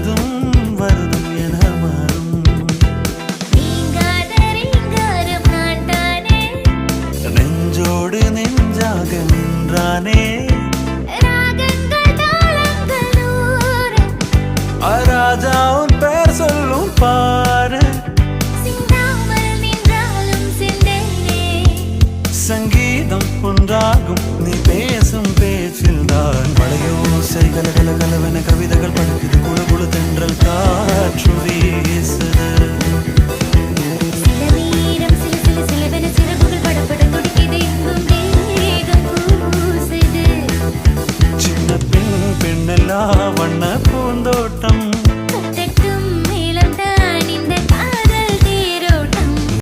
வருதும் வருதும் என மாறும். நெஞ்சோடு நெஞ்சாக நின்றானே ராஜா உன் பேர் சொல்லும் பாரு. சங்கீதம் ஒன்றாகும் நீ பேசும் பேச்சில் தான். மழையோசை கலகல கலவென கவிதைகள் படுக்க